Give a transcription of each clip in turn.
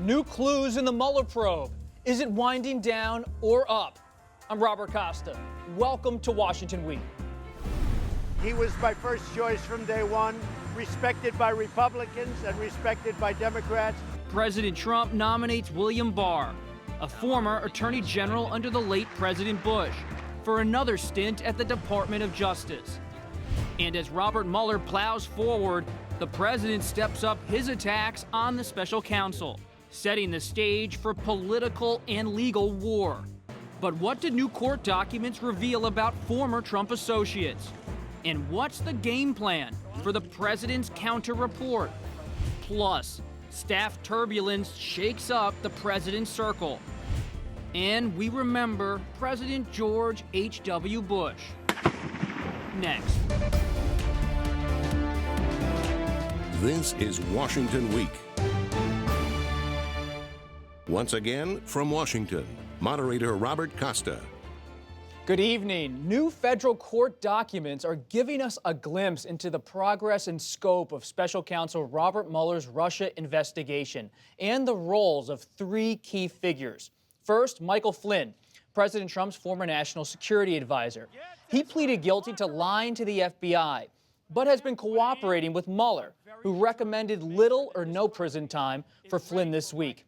New clues in the Mueller probe. Is it winding down or up? I'm Robert Costa. Welcome to Washington Week. He was my first choice from day one, respected by Republicans and respected by Democrats. President Trump nominates William Barr, a former attorney general under the late President Bush, for another stint at the Department of Justice. And as Robert Mueller plows forward, the president steps up his attacks on the special counsel, setting the stage for political and legal war. But what did new court documents reveal about former Trump associates? And what's the game plan for the president's counter report? Plus, staff turbulence shakes up the president's circle. And we remember President George H.W. Bush. Next. This is Washington Week. Once again, from Washington, moderator Robert Costa. Good evening. New federal court documents are giving us a glimpse into the progress and scope of special counsel Robert Mueller's Russia investigation and the roles of three key figures. First, Michael Flynn, President Trump's former national security advisor. He pleaded guilty to lying to the FBI, but has been cooperating with Mueller, who recommended little or no prison time for Flynn this week.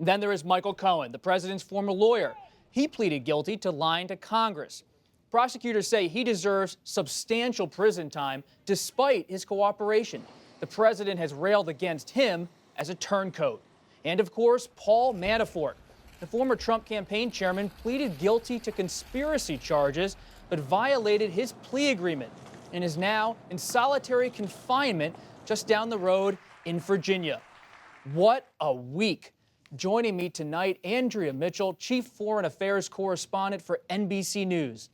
Then there is Michael Cohen, the president's former lawyer. He pleaded guilty to lying to Congress. Prosecutors say he deserves substantial prison time despite his cooperation. The president has railed against him as a turncoat. And of course, Paul Manafort, the former Trump campaign chairman, pleaded guilty to conspiracy charges but violated his plea agreement and is now in solitary confinement just down the road in Virginia. What a week. Joining me tonight, Andrea Mitchell, Chief Foreign Affairs Correspondent for NBC News.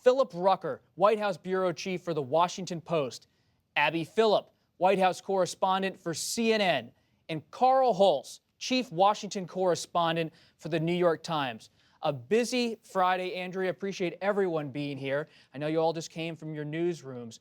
Philip Rucker, White House Bureau Chief for The Washington Post. Abby Phillip, White House Correspondent for CNN. And Carl Hulse, Chief Washington Correspondent for The New York Times. A busy Friday, Andrea. Appreciate everyone being here. I know you all just came from your newsrooms.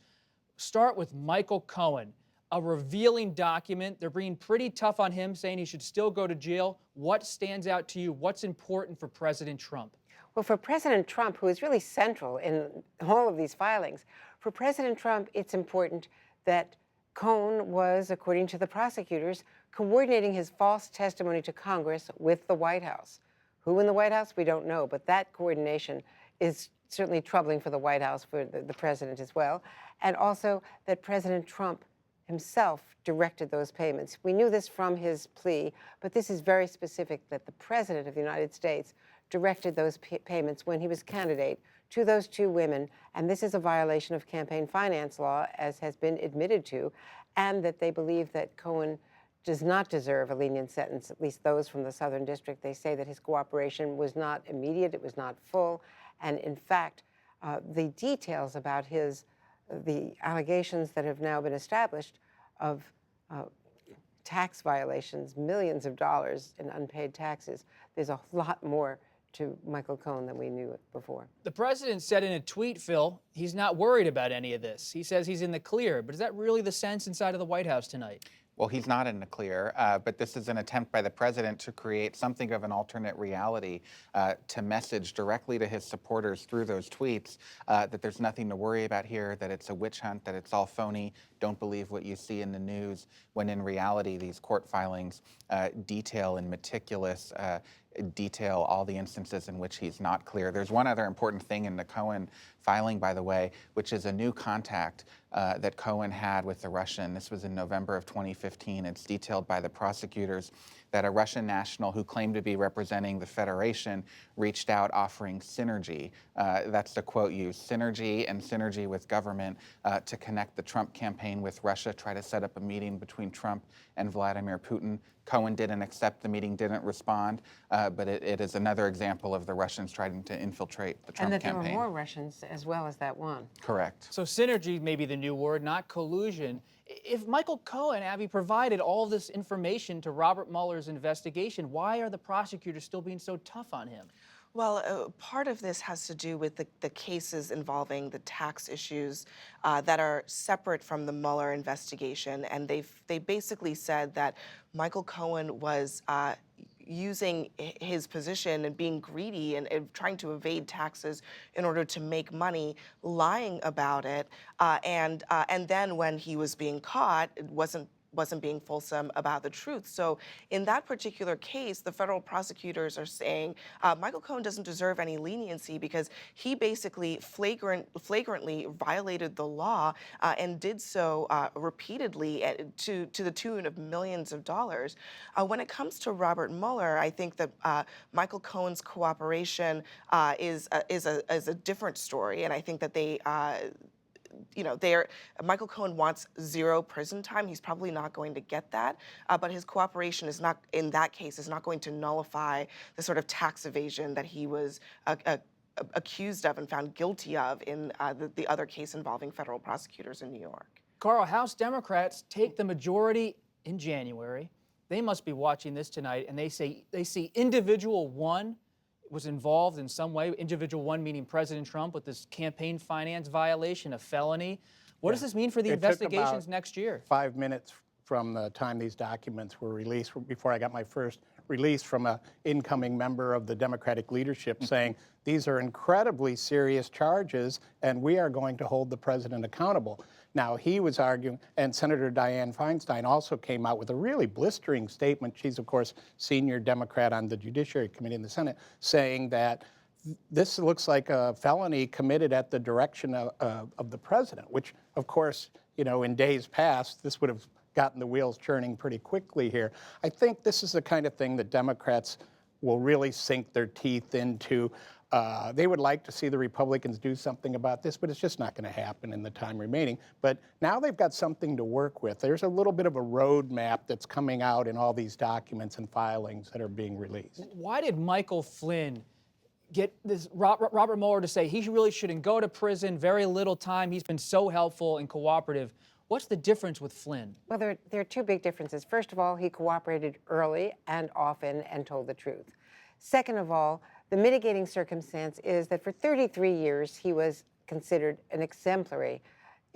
Start with Michael Cohen. A revealing document. They're being pretty tough on him, saying he should still go to jail. What stands out to you? What's important for President Trump? Well, for President Trump, who is really central in all of these filings, for President Trump, it's important that Cohen was, according to the prosecutors, coordinating his false testimony to Congress with the White House. Who in the White House? We don't know, but that coordination is certainly troubling for the White House, for the president as well, and also that President Trump himself directed those payments. We knew this from his plea, but this is very specific that the President of the United States directed those payments when he was candidate to those two women, and this is a violation of campaign finance law, as has been admitted to, and that they believe that Cohen does not deserve a lenient sentence, at least those from the Southern District. They say that his cooperation was not immediate, it was not full, and in fact, the details about the allegations that have now been established of tax violations, millions of dollars in unpaid taxes. There's a lot more to Michael Cohen than we knew before. The president said in a tweet, Phil, he's not worried about any of this. He says he's in the clear. But is that really the sense inside of the White House tonight? Well, he's not in the clear, but this is an attempt by the president to create something of an alternate reality to message directly to his supporters through those tweets that there's nothing to worry about here, that it's a witch hunt, that it's all phony, don't believe what you see in the news, when in reality these court filings detail in meticulous detail all the instances in which he's not clear. There's one other important thing in the Cohen filing, by the way, which is a new contact that Cohen had with the Russian. This was in November of 2015. It's detailed by the prosecutors that a Russian national who claimed to be representing the Federation reached out offering synergy. That's the quote used, synergy and synergy with government to connect the Trump campaign with Russia, try to set up a meeting between Trump and Vladimir Putin. Cohen didn't accept the meeting, didn't respond, but it is another example of the Russians trying to infiltrate the Trump campaign. And that there were more Russians as well as that one. Correct. So synergy may be the new word, not collusion. If Michael Cohen, Abby, provided all this information to Robert Mueller's investigation, why are the prosecutors still being so tough on him? Well, part of this has to do with the cases involving the tax issues that are separate from the Mueller investigation, and they basically said that Michael Cohen was using his position and being greedy and trying to evade taxes in order to make money, lying about it, and then when he was being caught, it wasn't being fulsome about the truth. So in that particular case, the federal prosecutors are saying Michael Cohen doesn't deserve any leniency because he basically flagrantly violated the law and did so repeatedly to the tune of millions of dollars. When it comes to Robert Mueller, I think that Michael Cohen's cooperation is a different story, and I think that Michael Cohen wants 0 prison time. He's probably not going to get that, but his cooperation is not, in that case, is not going to nullify the sort of tax evasion that he was accused of and found guilty of in the other case involving federal prosecutors in New York. Carl, House Democrats take the majority in January. They must be watching this tonight, and they see individual one was involved in some way, individual one meaning President Trump, with this campaign finance violation, a felony. What does this mean for the investigations next year? 5 minutes from the time these documents were released, before I got my first release from an incoming member of the Democratic leadership saying, these are incredibly serious charges, and we are going to hold the president accountable. Now, he was arguing, and Senator Dianne Feinstein also came out with a really blistering statement. She's, of course, senior Democrat on the Judiciary Committee in the Senate, saying that this looks like a felony committed at the direction of the president, which, of course, in days past, this would have gotten the wheels churning pretty quickly here. I think this is the kind of thing that Democrats will really sink their teeth into. They would like to see the Republicans do something about this, but it's just not going to happen in the time remaining. But now they've got something to work with. There's a little bit of a roadmap that's coming out in all these documents and filings that are being released. Why did Michael Flynn get this Robert Mueller to say he really shouldn't go to prison, very little time, he's been so helpful and cooperative? What's the difference with Flynn? Well, there are two big differences. First of all, he cooperated early and often and told the truth. Second of all, the mitigating circumstance is that for 33 years, he was considered an exemplary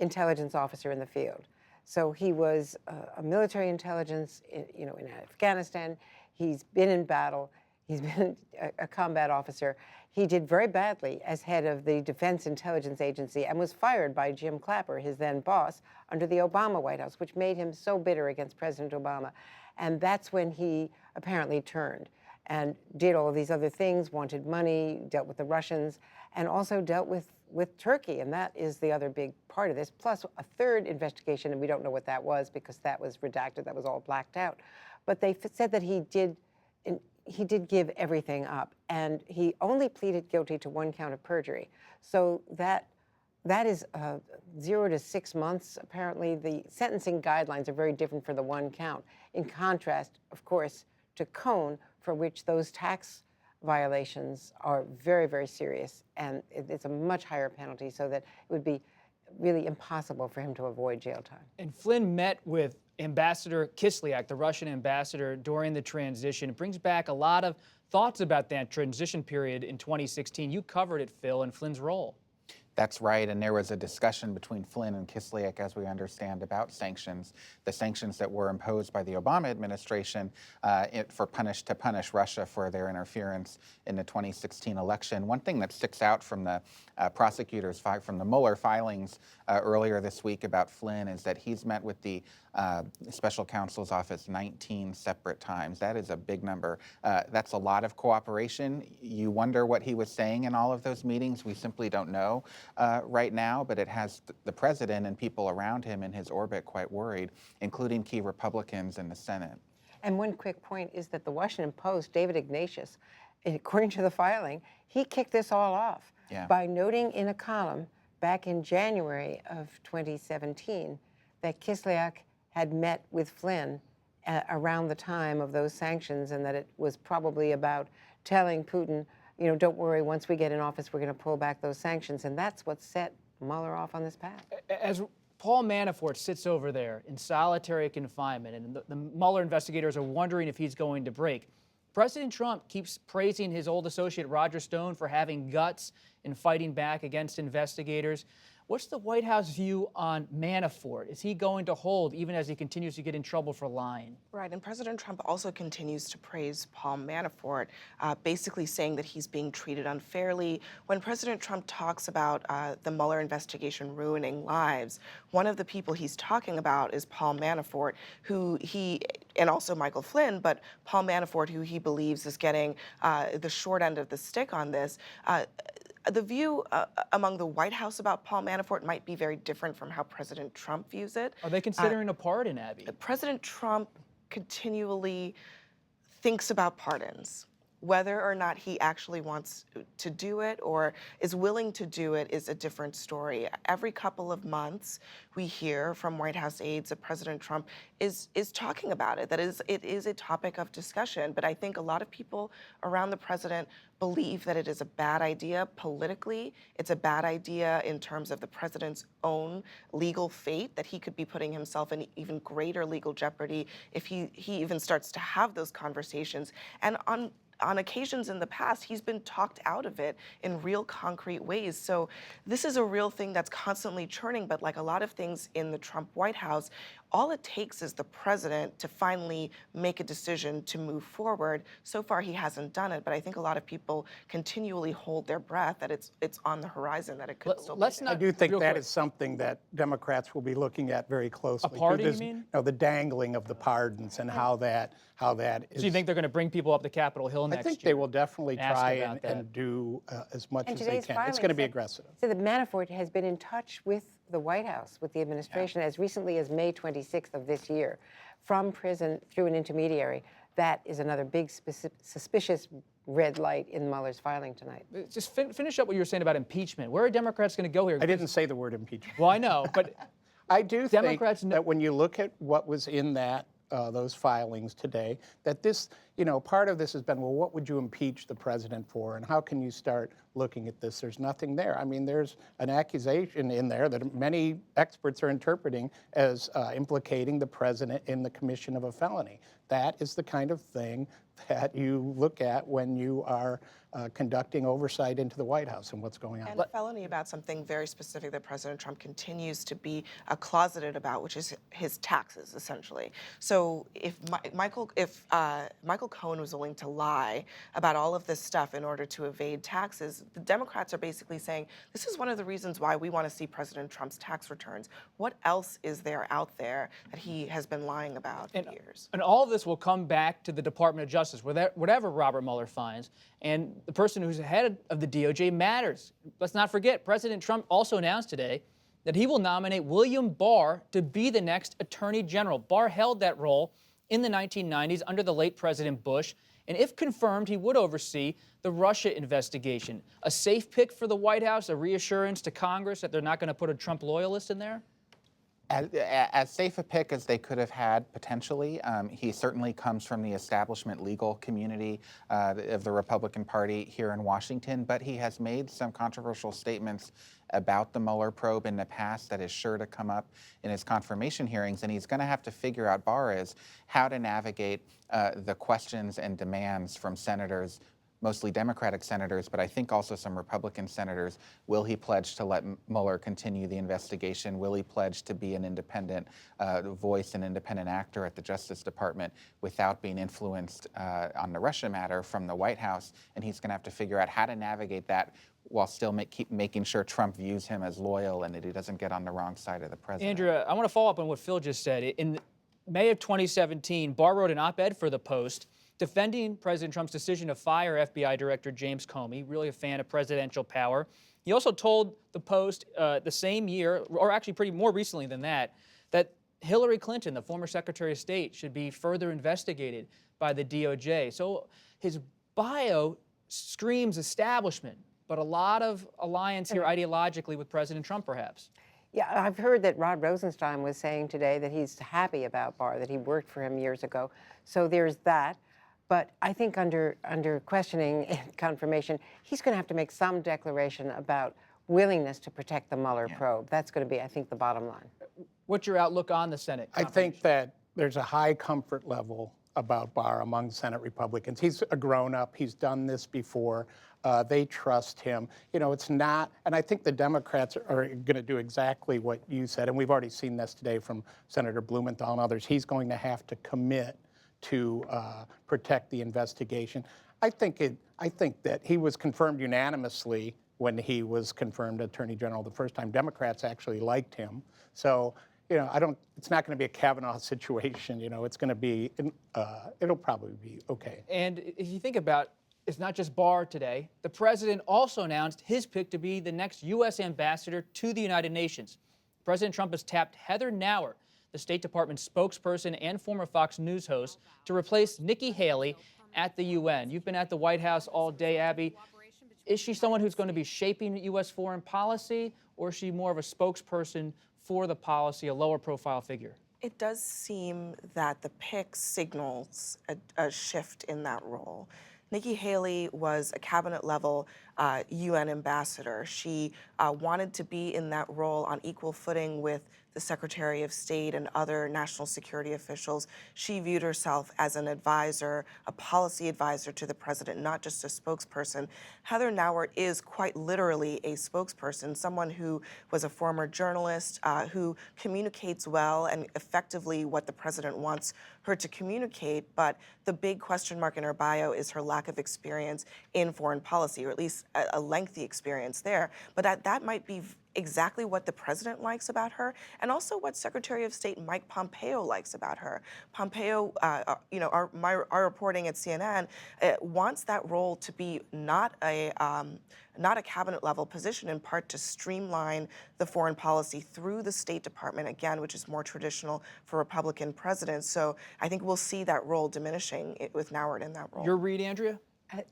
intelligence officer in the field. So he was a military intelligence, in Afghanistan. He's been in battle. He's been a combat officer. He did very badly as head of the Defense Intelligence Agency and was fired by Jim Clapper, his then boss, under the Obama White House, which made him so bitter against President Obama. And that's when he apparently turned and did all of these other things, wanted money, dealt with the Russians, and also dealt with Turkey. And that is the other big part of this, plus a third investigation, and we don't know what that was because that was redacted, that was all blacked out. But they said that he did give everything up, and he only pleaded guilty to 1 count of perjury. So that is 0 to 6 months. Apparently, the sentencing guidelines are very different for the 1 count. In contrast, of course, to Cohen, for which those tax violations are very, very serious, and it's a much higher penalty, so that it would be really impossible for him to avoid jail time. And Flynn met with Ambassador Kislyak, the Russian ambassador, during the transition. It brings back a lot of thoughts about that transition period in 2016. You covered it, Phil, and Flynn's role. That's right, and there was a discussion between Flynn and Kislyak, as we understand, about sanctions, the sanctions that were imposed by the Obama administration to punish Russia for their interference in the 2016 election. One thing that sticks out from the prosecutors, from the Mueller filings earlier this week about Flynn is that he's met with the special counsel's office 19 separate times. That is a big number. That's a lot of cooperation. You wonder what he was saying in all of those meetings. We simply don't know right now, but it has the president and people around him in his orbit quite worried, including key Republicans in the Senate. And one quick point is that the Washington Post, David Ignatius, according to the filing, he kicked this all off by noting in a column back in January of 2017 that Kislyak had met with Flynn around the time of those sanctions, and that it was probably about telling Putin, don't worry, once we get in office, we're going to pull back those sanctions. And that's what set Mueller off on this path. As Paul Manafort sits over there in solitary confinement, and the Mueller investigators are wondering if he's going to break, President Trump keeps praising his old associate Roger Stone for having guts and fighting back against investigators. What's the White House view on Manafort? Is he going to hold even as he continues to get in trouble for lying? Right, and President Trump also continues to praise Paul Manafort, basically saying that he's being treated unfairly. When President Trump talks about the Mueller investigation ruining lives, one of the people he's talking about is Paul Manafort, and also Michael Flynn, but Paul Manafort, who he believes is getting the short end of the stick on this. The view among the White House about Paul Manafort might be very different from how President Trump views it. Are they considering a pardon, Abby? President Trump continually thinks about pardons. Whether or not he actually wants to do it or is willing to do it is a different story. Every couple of months, we hear from White House aides that President Trump is talking about it. It is a topic of discussion. But I think a lot of people around the president believe that it is a bad idea politically. It's a bad idea in terms of the president's own legal fate, that he could be putting himself in even greater legal jeopardy if he even starts to have those conversations. And on occasions in the past, he's been talked out of it in real concrete ways. So this is a real thing that's constantly churning, but like a lot of things in the Trump White House, all it takes is the president to finally make a decision to move forward. So far, he hasn't done it, but I think a lot of people continually hold their breath that it's on the horizon, that it could still be there. I do think that is something that Democrats will be looking at very closely. A pardon, you mean? No, the dangling of the pardons and how that is. So you think they're going to bring people up to Capitol Hill next year? I think they will definitely try about that. and do as much And as they today's can. It's going to be filing aggressive. So that Manafort has been in touch with the White House, with the administration, as recently as May 26th of this year, from prison through an intermediary. That is another big suspicious red light in Mueller's filing tonight. Just finish up what you were saying about impeachment. Where are Democrats going to go here? I didn't say the word impeachment. Well, I know, but I do Democrats think that when you look at what was in that those filings today, that this, part of this has been, well, what would you impeach the president for, and how can you start looking at this? There's nothing there. I mean, there's an accusation in there that many experts are interpreting as implicating the president in the commission of a felony. That is the kind of thing that you look at when you are conducting oversight into the White House and what's going on. And a felony about something very specific that President Trump continues to be closeted about, which is his taxes, essentially. So if Michael Cohen was willing to lie about all of this stuff in order to evade taxes, the Democrats are basically saying, this is one of the reasons why we want to see President Trump's tax returns. What else is there out there that he has been lying about for years? And all of this will come back to the Department of Justice, whatever Robert Mueller finds. And the person who's head of the DOJ matters. Let's not forget, President Trump also announced today that he will nominate William Barr to be the next Attorney General. Barr held that role in the 1990s under the late President Bush. And if confirmed, he would oversee the Russia investigation. A safe pick for the White House, a reassurance to Congress that they're not going to put a Trump loyalist in there? As safe a pick as they could have had, potentially. He certainly comes from the establishment legal community of the Republican Party here in Washington, but he has made some controversial statements about the Mueller probe in the past that is sure to come up in his confirmation hearings, and he's going to have to figure out, Barr is, how to navigate the questions and demands from senators, mostly Democratic senators, but I think also some Republican senators. Will he pledge to let Mueller continue the investigation? Will he pledge to be an independent voice, an independent actor at the Justice Department without being influenced on the Russia matter from the White House? And he's going to have to figure out how to navigate that while still keep making sure Trump views him as loyal and that he doesn't get on the wrong side of the president. Andrea, I want to follow up on what Phil just said. In May of 2017, Barr wrote an op-ed for The Post defending President Trump's decision to fire FBI Director James Comey, really a fan of presidential power. He also told The Post the same year, or actually pretty more recently than that Hillary Clinton, the former Secretary of State, should be further investigated by the DOJ. So his bio screams establishment, but a lot of alliance here ideologically with President Trump, perhaps. Yeah, I've heard that Rod Rosenstein was saying today that he's happy about Barr, that he worked for him years ago. So there's that. But I think under questioning and confirmation, he's going to have to make some declaration about willingness to protect the Mueller probe. That's going to be, I think, the bottom line. What's your outlook on the Senate? I think that there's a high comfort level about Barr among Senate Republicans. He's a grown-up. He's done this before. They trust him. You know, it's not, and I think the Democrats are going to do exactly what you said, and we've already seen this today from Senator Blumenthal and others. He's going to have to commit to protect the investigation. I think that he was confirmed unanimously when he was confirmed Attorney General the first time. Democrats actually liked him. So, you know, it's not going to be a Kavanaugh situation. You know, it's going to be, it'll probably be okay. And if you think about, it's not just Barr today. The president also announced his pick to be the next U.S. ambassador to the United Nations. President Trump has tapped Heather Nauert, the State Department spokesperson and former Fox News host, to replace Nikki Haley at the UN. You've been at the White House all day, Abby. Is she someone who's going to be shaping U.S. foreign policy, or is she more of a spokesperson for the policy, a lower profile figure? It does seem that the pick signals a shift in that role. Nikki Haley was a cabinet-level UN ambassador. She wanted to be in that role on equal footing with the Secretary of State and other national security officials. She viewed herself as an advisor, a policy advisor to the president, not just a spokesperson. Heather Nauert is quite literally a spokesperson, someone who was a former journalist, who communicates well and effectively what the president wants her to communicate, but the big question mark in her bio is her lack of experience in foreign policy, or at least a lengthy experience there. But that might be exactly what the president likes about her, and also what Secretary of State Mike Pompeo likes about her. Pompeo, you know, our reporting at CNN wants that role to be not a cabinet-level position, in part to streamline the foreign policy through the State Department, again, which is more traditional for Republican presidents. So I think we'll see that role diminishing with Nauert in that role. Your read, Andrea?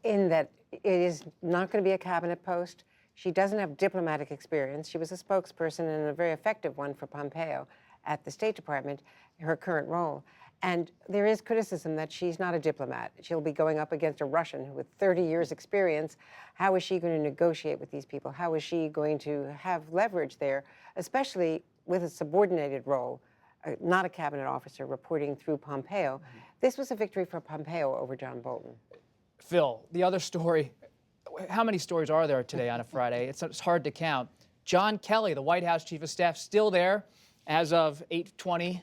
In that it is not going to be a cabinet post. She doesn't have diplomatic experience. She was a spokesperson and a very effective one for Pompeo at the State Department, her current role. And there is criticism that she's not a diplomat. She'll be going up against a Russian with 30 years experience. How is she going to negotiate with these people? How is she going to have leverage there, especially with a subordinated role, not a cabinet officer reporting through Pompeo? This was a victory for Pompeo over John Bolton. Phil, the other story, how many stories are there today on a Friday? It's hard to count. John Kelly, the White House Chief of Staff, still there as of 8:20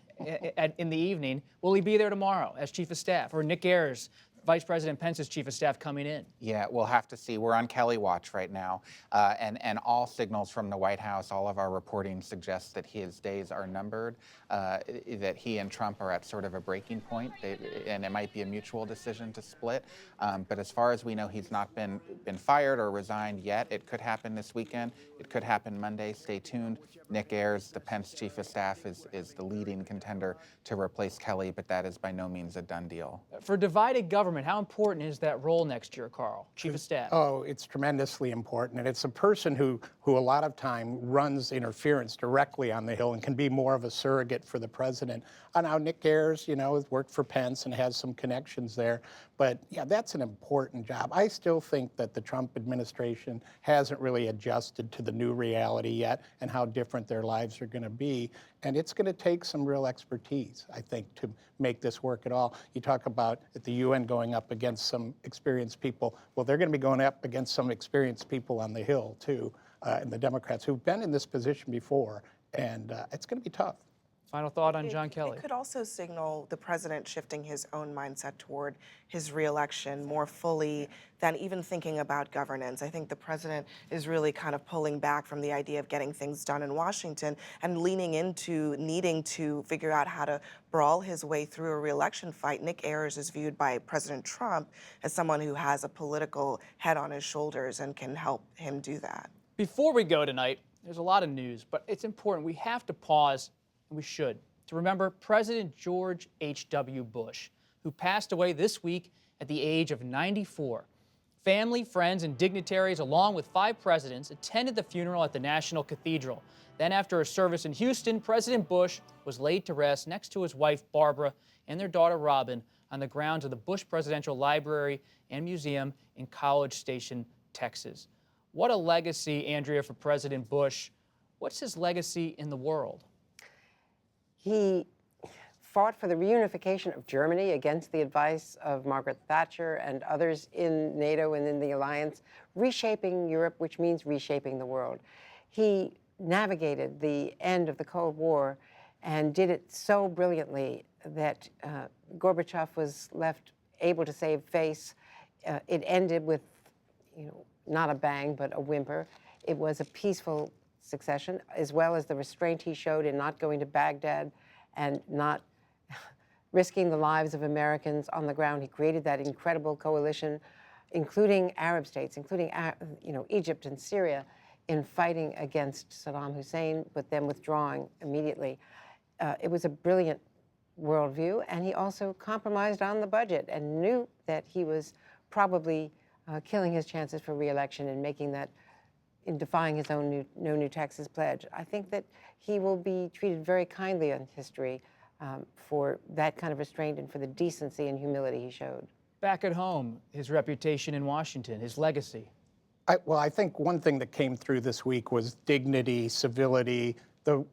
in the evening. Will he be there tomorrow as Chief of Staff? Or Nick Ayers, Vice President Pence's Chief of Staff, coming in? Yeah, we'll have to see. We're on Kelly watch right now, and all signals from the White House, all of our reporting suggests that his days are numbered, that he and Trump are at sort of a breaking point, and it might be a mutual decision to split. But as far as we know, he's not been fired or resigned yet. It could happen this weekend. It could happen Monday. Stay tuned. Nick Ayers, the Pence Chief of Staff, is the leading contender to replace Kelly, but that is by no means a done deal. For divided government, how important is that role next year, Carl, Chief of Staff? Oh, it's tremendously important. And it's a person who a lot of time runs interference directly on the Hill and can be more of a surrogate for the president. Now, Nick Ayers, you know, has worked for Pence and has some connections there. But yeah, that's an important job. I still think that the Trump administration hasn't really adjusted to the new reality yet and how different their lives are going to be. And it's going to take some real expertise, I think, to make this work at all. You talk about at the UN going up against some experienced people. Well, they're going to be going up against some experienced people on the Hill, too, and the Democrats who've been in this position before. And it's going to be tough. Final thought on John Kelly. It could also signal the president shifting his own mindset toward his reelection more fully than even thinking about governance. I think the president is really kind of pulling back from the idea of getting things done in Washington and leaning into needing to figure out how to brawl his way through a reelection fight. Nick Ayers is viewed by President Trump as someone who has a political head on his shoulders and can help him do that. Before we go tonight, there's a lot of news, but it's important. We have to pause, and we should, to remember President George H.W. Bush, who passed away this week at the age of 94. Family, friends, and dignitaries, along with 5 presidents, attended the funeral at the National Cathedral. Then, after a service in Houston, President Bush was laid to rest next to his wife, Barbara, and their daughter, Robin, on the grounds of the Bush Presidential Library and Museum in College Station, Texas. What a legacy, Andrea, for President Bush. What's his legacy in the world? He fought for the reunification of Germany against the advice of Margaret Thatcher and others in NATO and in the alliance, reshaping Europe, which means reshaping the world. He navigated the end of the Cold War and did it so brilliantly that Gorbachev was left able to save face. It ended with, not a bang, but a whimper. It was a peaceful succession, as well as the restraint he showed in not going to Baghdad and not risking the lives of Americans on the ground. He created that incredible coalition, including Arab states, including Egypt and Syria, in fighting against Saddam Hussein, but then withdrawing immediately. It was a brilliant worldview, and he also compromised on the budget and knew that he was probably killing his chances for re-election and making that, in defying his own no new taxes pledge. I think that he will be treated very kindly in history for that kind of restraint and for the decency and humility he showed. Back at home, his reputation in Washington, his legacy. Well, I think one thing that came through this week was dignity, civility, the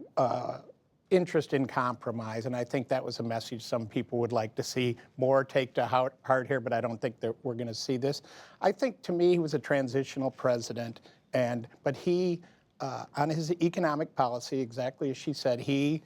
interest in compromise, and I think that was a message some people would like to see more take to heart here, but I don't think that we're going to see this. I think, to me, he was a transitional president, but he, on his economic policy, exactly as she said, he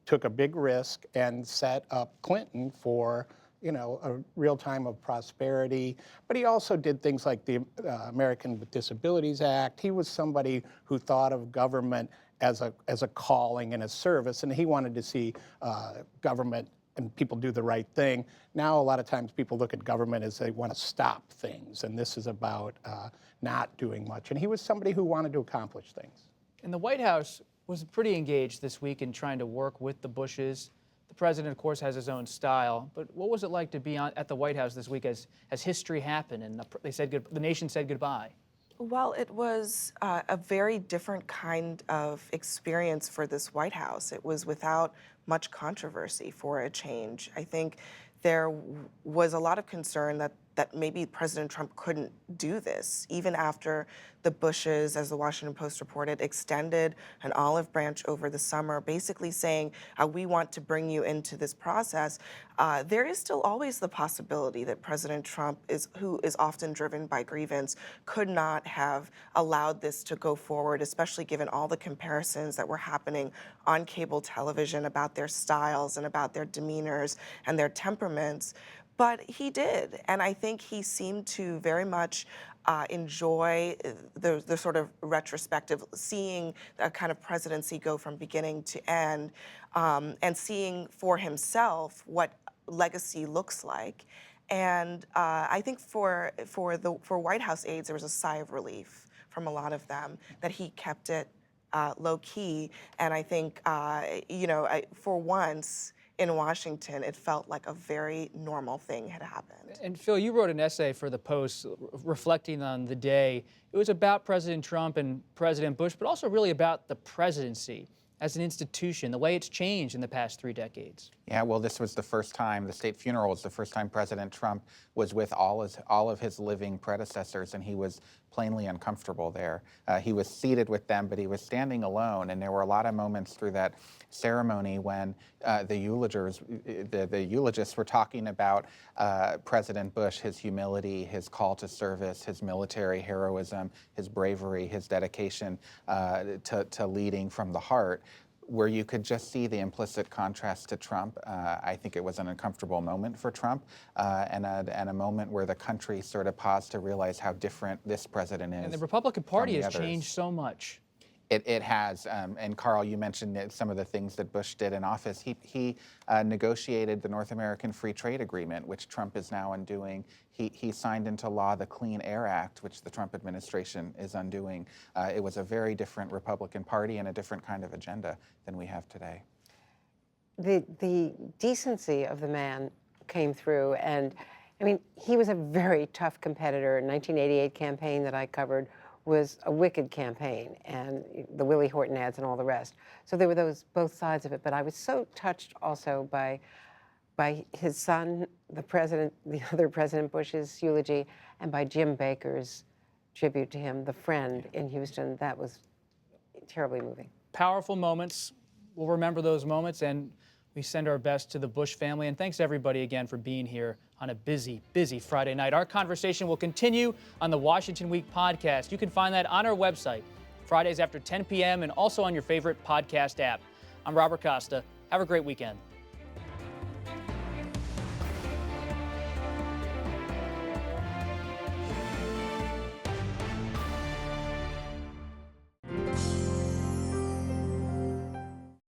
took a big risk and set up Clinton for a real time of prosperity. But he also did things like the American with Disabilities Act. He was somebody who thought of government as a calling and a service, and he wanted to see government and people do the right thing. Now, a lot of times people look at government as they want to stop things, and this is about not doing much. And he was somebody who wanted to accomplish things. And the White House was pretty engaged this week in trying to work with the Bushes. The president, of course, has his own style, but what was it like to be at the White House this week as history happened and the nation said goodbye? Well, it was a very different kind of experience for this White House. It was without much controversy for a change. I think there was a lot of concern that maybe President Trump couldn't do this, even after the Bushes, as the Washington Post reported, extended an olive branch over the summer, basically saying, we want to bring you into this process. There is still always the possibility that President Trump, who is often driven by grievance, could not have allowed this to go forward, especially given all the comparisons that were happening on cable television about their styles and about their demeanors and their temperaments. But he did, and I think he seemed to very much enjoy the sort of retrospective, seeing a kind of presidency go from beginning to end, and seeing for himself what legacy looks like. And I think for White House aides, there was a sigh of relief from a lot of them that he kept it low key. And I think, for once, in Washington, it felt like a very normal thing had happened. And Phil, you wrote an essay for the Post reflecting on the day. It was about President Trump and President Bush, but also really about the presidency as an institution, the way it's changed in the past 3 decades. Yeah, well, this was the first time, the state funeral was the first time President Trump was with all of his living predecessors, and he was plainly uncomfortable there. He was seated with them, but he was standing alone, and there were a lot of moments through that ceremony when the eulogists were talking about President Bush, his humility, his call to service, his military heroism, his bravery, his dedication to leading from the heart, where you could just see the implicit contrast to Trump. I think it was an uncomfortable moment for Trump, and a moment where the country sort of paused to realize how different this president is. And the Republican Party has changed so much. It has, and Carl, you mentioned some of the things that Bush did in office. He negotiated the North American Free Trade Agreement, which Trump is now undoing. He signed into law the Clean Air Act, which the Trump administration is undoing. It was a very different Republican Party and a different kind of agenda than we have today. The decency of the man came through, and I mean, he was a very tough competitor. 1988 campaign that I covered was a wicked campaign, and the Willie Horton ads and all the rest. So there were both sides of it. But I was so touched also by his son, the other President Bush's eulogy, and by Jim Baker's tribute to him, the friend in Houston. That was terribly moving. Powerful moments. We'll remember those moments, and We send our best to the Bush family, and thanks everybody again for being here on a busy, busy Friday night. Our conversation will continue on the Washington Week podcast. You can find that on our website, Fridays after 10 p.m., and also on your favorite podcast app. I'm Robert Costa. Have a great weekend.